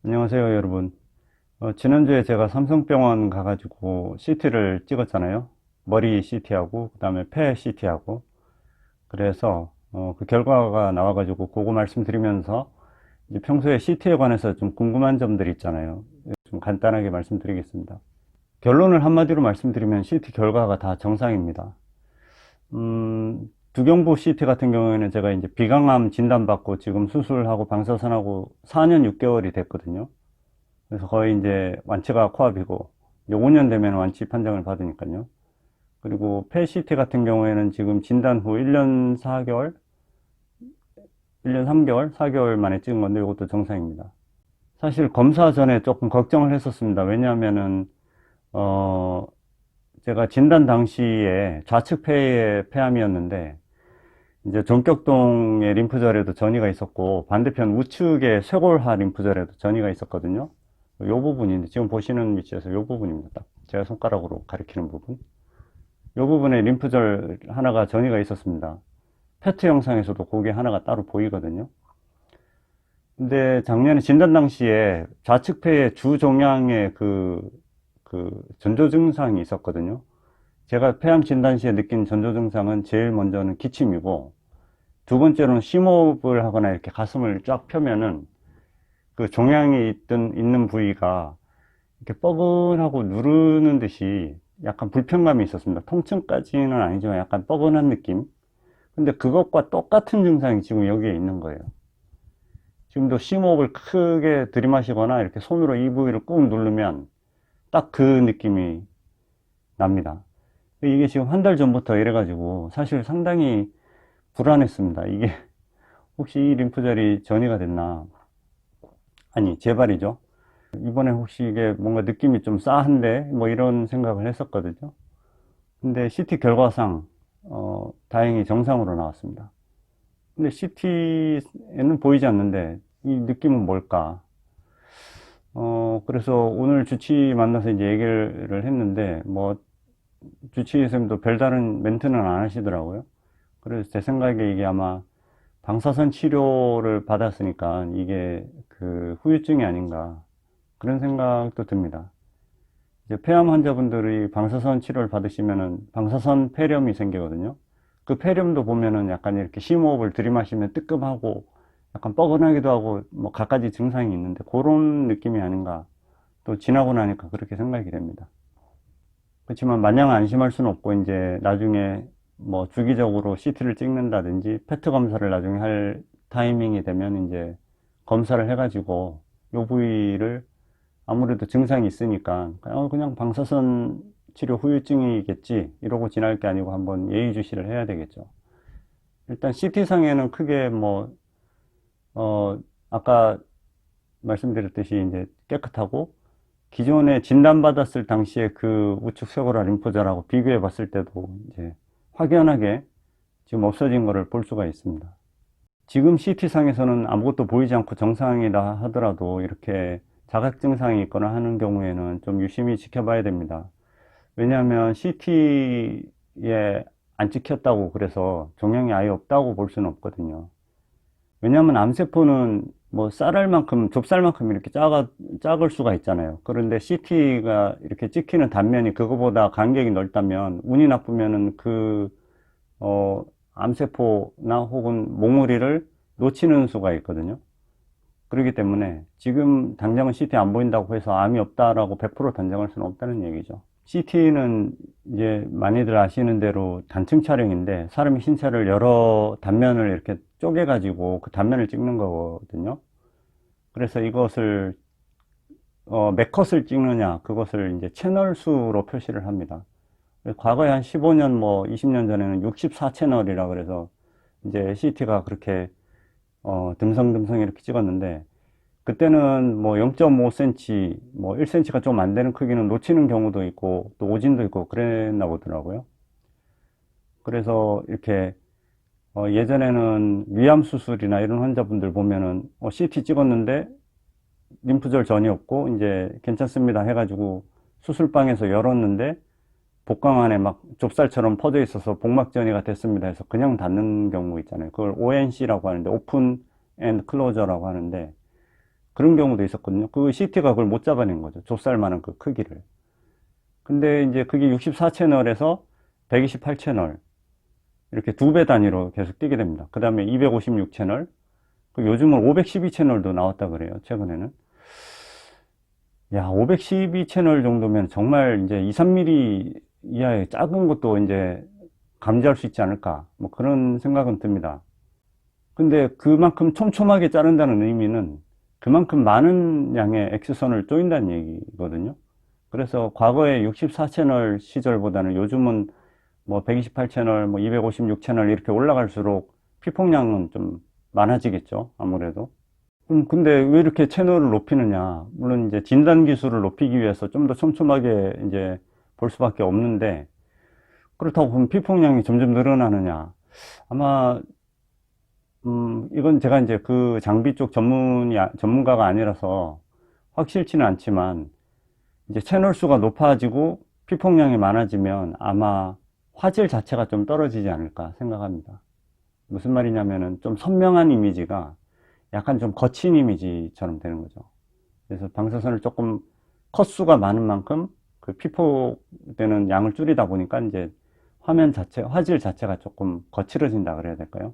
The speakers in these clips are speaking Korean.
안녕하세요, 여러분. 지난주에 제가 삼성병원 가가지고 CT를 찍었잖아요. 머리 CT하고 그 다음에 폐 CT하고. 그래서 그 결과가 나와가지고 그거 말씀드리면서 이제 평소에 CT에 관해서 좀 궁금한 점들이 있잖아요. 좀 간단하게 말씀드리겠습니다. 결론을 한마디로 말씀드리면 CT 결과가 다 정상입니다. 두경부 CT 같은 경우에는 제가 이제 비강암 진단받고 지금 수술하고 방사선하고 4년 6개월이 됐거든요. 그래서 거의 이제 완치가 코앞이고, 이제 5년 되면 완치 판정을 받으니까요. 그리고 폐 CT 같은 경우에는 지금 진단 후 1년 4개월, 1년 3개월, 4개월 만에 찍은 건데 이것도 정상입니다. 사실 검사 전에 조금 걱정을 했었습니다. 왜냐하면은, 제가 진단 당시에 좌측 폐의 폐암이었는데, 이제 전격동의 림프절에도 전이가 있었고, 반대편 우측의 쇄골하 림프절에도 전이가 있었거든요. 이 부분인데, 지금 보시는 위치에서 이 부분입니다. 제가 손가락으로 가리키는 부분. 이 부분에 림프절 하나가 전이가 있었습니다. 페트 영상에서도 그게 하나가 따로 보이거든요. 근데 작년에 진단 당시에 좌측 폐의 주종양의 그 전조 증상이 있었거든요. 제가 폐암 진단 시에 느낀 전조 증상은 제일 먼저는 기침이고, 두 번째로는 심호흡을 하거나 이렇게 가슴을 쫙 펴면은 그 종양이 있는 부위가 이렇게 뻐근하고 누르는 듯이 약간 불편감이 있었습니다. 통증까지는 아니지만 약간 뻐근한 느낌. 근데 그것과 똑같은 증상이 지금 여기에 있는 거예요. 지금도 심호흡을 크게 들이마시거나 이렇게 손으로 이 부위를 꾹 누르면 딱 그 느낌이 납니다. 이게 지금 한 달 전부터 이래가지고 사실 상당히 불안했습니다. 이게 혹시 이 림프절이 전이가 됐나? 아니, 재발이죠. 이번에 혹시 이게 뭔가 느낌이 좀 싸한데? 뭐 이런 생각을 했었거든요. 근데 CT 결과상, 다행히 정상으로 나왔습니다. 근데 CT에는 보이지 않는데, 이 느낌은 뭘까? 그래서 오늘 주치 만나서 이제 얘기를 했는데, 뭐, 주치 선생님도 별다른 멘트는 안 하시더라고요. 그래서 제 생각에 이게 아마 방사선 치료를 받았으니까 이게 그 후유증이 아닌가 그런 생각도 듭니다. 이제 폐암 환자분들이 방사선 치료를 받으시면은 방사선 폐렴이 생기거든요. 그 폐렴도 보면은 약간 이렇게 심호흡을 들이마시면 뜨끔하고 약간 뻐근하기도 하고 뭐 갖가지 증상이 있는데 그런 느낌이 아닌가 또 지나고 나니까 그렇게 생각이 됩니다. 그렇지만 마냥 안심할 수는 없고 이제 나중에 뭐 주기적으로 CT를 찍는다든지 페트 검사를 나중에 할 타이밍이 되면 이제 검사를 해가지고 요 부위를 아무래도 증상이 있으니까 그냥 방사선 치료 후유증이겠지 이러고 지날 게 아니고 한번 예의주시를 해야 되겠죠. 일단 CT상에는 크게 뭐 아까 말씀드렸듯이 이제 깨끗하고 기존에 진단받았을 당시에 그 우측 쇄골화 림프절하고 비교해 봤을 때도 이제 확연하게 지금 없어진 것을 볼 수가 있습니다. 지금 CT상에서는 아무것도 보이지 않고 정상이다 하더라도 이렇게 자각 증상이 있거나 하는 경우에는 좀 유심히 지켜봐야 됩니다. 왜냐하면 CT에 안 찍혔다고 그래서 종양이 아예 없다고 볼 수는 없거든요. 왜냐하면 암세포는 뭐 쌀알만큼, 좁쌀만큼 이렇게 작을 수가 있잖아요. 그런데 CT가 이렇게 찍히는 단면이 그거보다 간격이 넓다면, 운이 나쁘면은 암세포나 혹은 몽우리를 놓치는 수가 있거든요. 그렇기 때문에 지금 당장은 CT 안 보인다고 해서 암이 없다라고 100% 단정할 수는 없다는 얘기죠. CT는 이제 많이들 아시는 대로 단층 촬영인데 사람의 신체를 여러 단면을 이렇게 쪼개가지고 그 단면을 찍는 거거든요. 그래서 이것을 몇 컷을 찍느냐 그것을 이제 채널 수로 표시를 합니다. 과거에 한 15년 뭐 20년 전에는 64채널이라 그래서 이제 CT가 그렇게 듬성듬성 이렇게 찍었는데 그때는 뭐 0.5cm, 뭐 1cm가 좀 안 되는 크기는 놓치는 경우도 있고 또 오진도 있고 그랬나 보더라고요. 그래서 이렇게 예전에는 위암 수술이나 이런 환자분들 보면은 CT 찍었는데 림프절 전이 없고 이제 괜찮습니다 해가지고 수술방에서 열었는데 복강 안에 막 좁쌀처럼 퍼져 있어서 복막전이가 됐습니다 해서 그냥 닫는 경우 있잖아요. 그걸 ONC라고 하는데 오픈 앤 클로저라고 하는데 그런 경우도 있었거든요. 그 CT가 그걸 못 잡아낸 거죠. 좁쌀만한 그 크기를. 근데 이제 그게 64채널에서 128채널 이렇게 2배 단위로 계속 뛰게 됩니다. 그 다음에 256채널, 요즘은 512채널도 나왔다 그래요. 최근에는. 야, 512채널 정도면 정말 이제 2, 3mm 이하의 작은 것도 이제 감지할 수 있지 않을까. 뭐 그런 생각은 듭니다. 근데 그만큼 촘촘하게 자른다는 의미는 그만큼 많은 양의 X선을 조인다는 얘기거든요. 그래서 과거에 64채널 시절보다는 요즘은 뭐 128채널, 뭐 256채널 이렇게 올라갈수록 피폭량은 좀 많아지겠죠. 아무래도. 근데 왜 이렇게 채널을 높이느냐. 물론 이제 진단 기술을 높이기 위해서 좀 더 촘촘하게 이제 볼 수밖에 없는데, 그렇다고 그럼 피폭량이 점점 늘어나느냐. 아마, 이건 제가 이제 그 장비 쪽 전문가가 아니라서 확실치는 않지만, 이제 채널 수가 높아지고 피폭량이 많아지면 아마 화질 자체가 좀 떨어지지 않을까 생각합니다. 무슨 말이냐면은 좀 선명한 이미지가 약간 좀 거친 이미지처럼 되는 거죠. 그래서 방사선을 조금 컷수가 많은 만큼 그 피폭되는 양을 줄이다 보니까 이제 화면 자체, 화질 자체가 조금 거칠어진다 그래야 될까요?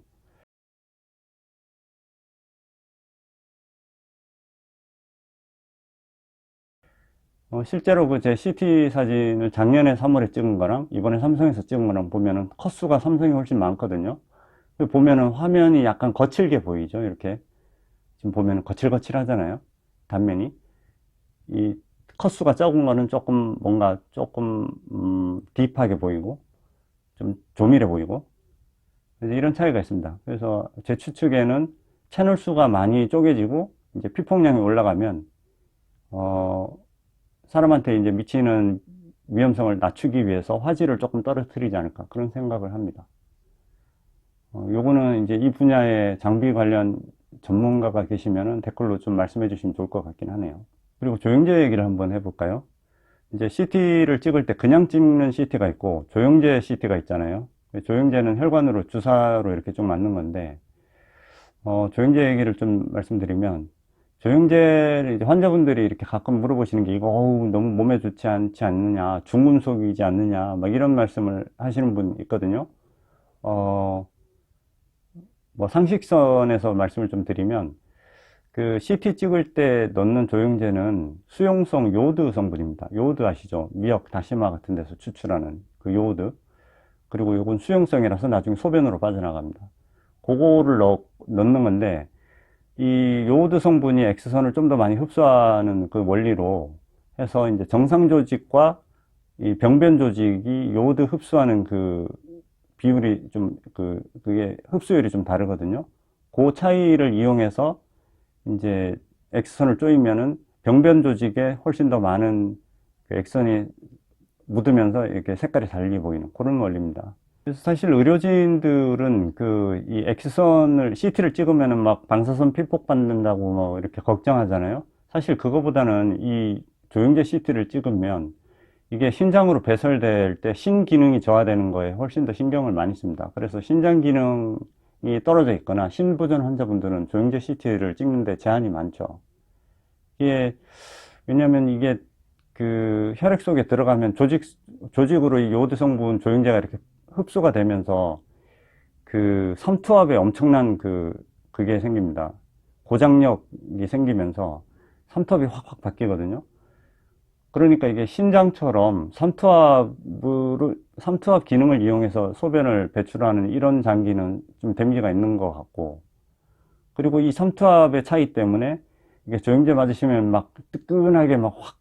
실제로 그 제 CT 사진을 작년에 3월에 찍은 거랑 이번에 삼성에서 찍은 거랑 보면은 컷수가 삼성이 훨씬 많거든요. 보면은 화면이 약간 거칠게 보이죠. 이렇게. 지금 보면은 거칠거칠하잖아요. 단면이. 이 컷수가 적은 거는 조금 뭔가 조금 딥하게 보이고 좀 조밀해 보이고 그래서 이런 차이가 있습니다. 그래서 제 추측에는 채널 수가 많이 쪼개지고 이제 피폭량이 올라가면 어 사람한테 이제 미치는 위험성을 낮추기 위해서 화질을 조금 떨어뜨리지 않을까 그런 생각을 합니다. 요거는 이제 이 분야의 장비 관련 전문가가 계시면은 댓글로 좀 말씀해 주시면 좋을 것 같긴 하네요. 그리고 조영제 얘기를 한번 해볼까요? 이제 CT를 찍을 때 그냥 찍는 CT가 있고 조영제 CT가 있잖아요. 조영제는 혈관으로 주사로 이렇게 좀 맞는 건데 조영제 얘기를 좀 말씀드리면 조영제를 이제 환자분들이 이렇게 가끔 물어보시는 게 이거 어우, 너무 몸에 좋지 않지 않느냐 중금속이지 않느냐 막 이런 말씀을 하시는 분 있거든요. 뭐 상식선에서 말씀을 좀 드리면 그 CT 찍을 때 넣는 조영제는 수용성 요오드 성분입니다. 요오드 아시죠? 미역, 다시마 같은 데서 추출하는 그 요오드. 그리고 이건 수용성이라서 나중에 소변으로 빠져나갑니다. 그거를 넣는 건데 이 요오드 성분이 X선을 좀 더 많이 흡수하는 그 원리로 해서 이제 정상 조직과 이 병변 조직이 요오드 흡수하는 그 비율이 좀 그게 흡수율이 좀 다르거든요. 그 차이를 이용해서 이제 X선을 조이면은 병변 조직에 훨씬 더 많은 그 X선이 묻으면서 이렇게 색깔이 달리 보이는 그런 원리입니다. 그래서 사실 의료진들은 그 이 X선을 CT를 찍으면은 막 방사선 피폭 받는다고 뭐 이렇게 걱정하잖아요. 사실 그거보다는 이 조영제 CT를 찍으면 이게 신장으로 배설될 때 신기능이 저하되는 거에 훨씬 더 신경을 많이 씁니다. 그래서 신장 기능이 떨어져 있거나 신부전 환자분들은 조영제 CT를 찍는데 제한이 많죠. 이게 왜냐하면 이게 그 혈액 속에 들어가면 조직으로 이 요오드 성분 조영제가 이렇게 흡수가 되면서 그 삼투압에 엄청난 그게 생깁니다. 고장력이 생기면서 삼투압이 확확 바뀌거든요. 그러니까 이게 신장처럼 삼투압 기능을 이용해서 소변을 배출하는 이런 장기는 좀 데미지가 있는 것 같고, 그리고 이 삼투압의 차이 때문에 이게 조영제 맞으시면 막 뜨끈하게 막 확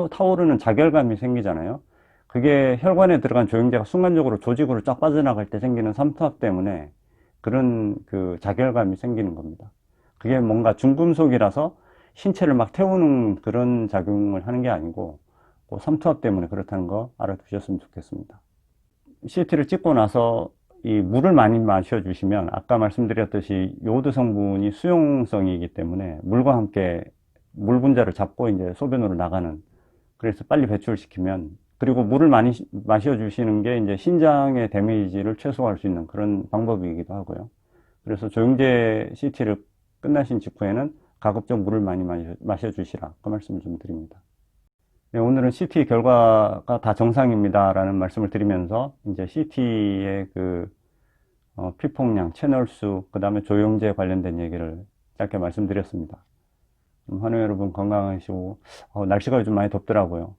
타오르는 자결감이 생기잖아요. 그게 혈관에 들어간 조영제가 순간적으로 조직으로 쫙 빠져나갈 때 생기는 삼투압 때문에 그런 그 자결감이 생기는 겁니다. 그게 뭔가 중금속이라서 신체를 막 태우는 그런 작용을 하는 게 아니고 그 삼투압 때문에 그렇다는 거 알아두셨으면 좋겠습니다. CT를 찍고 나서 이 물을 많이 마셔주시면 아까 말씀드렸듯이 요오드 성분이 수용성이기 때문에 물과 함께 물 분자를 잡고 이제 소변으로 나가는, 그래서 빨리 배출시키면 그리고 물을 많이 마셔주시는 게 이제 신장의 데미지를 최소화할 수 있는 그런 방법이기도 하고요. 그래서 조영제 CT를 끝나신 직후에는 가급적 물을 많이 마셔주시라. 그 말씀을 좀 드립니다. 네, 오늘은 CT 결과가 다 정상입니다라는 말씀을 드리면서 이제 CT의 피폭량, 채널 수, 그 다음에 조영제 관련된 얘기를 짧게 말씀드렸습니다. 환우 여러분 건강하시고, 날씨가 요즘 많이 덥더라고요.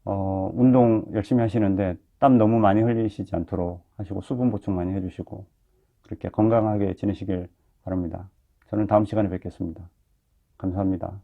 운동 열심히 하시는데 땀 너무 많이 흘리시지 않도록 하시고 수분 보충 많이 해주시고 그렇게 건강하게 지내시길 바랍니다. 저는 다음 시간에 뵙겠습니다. 감사합니다.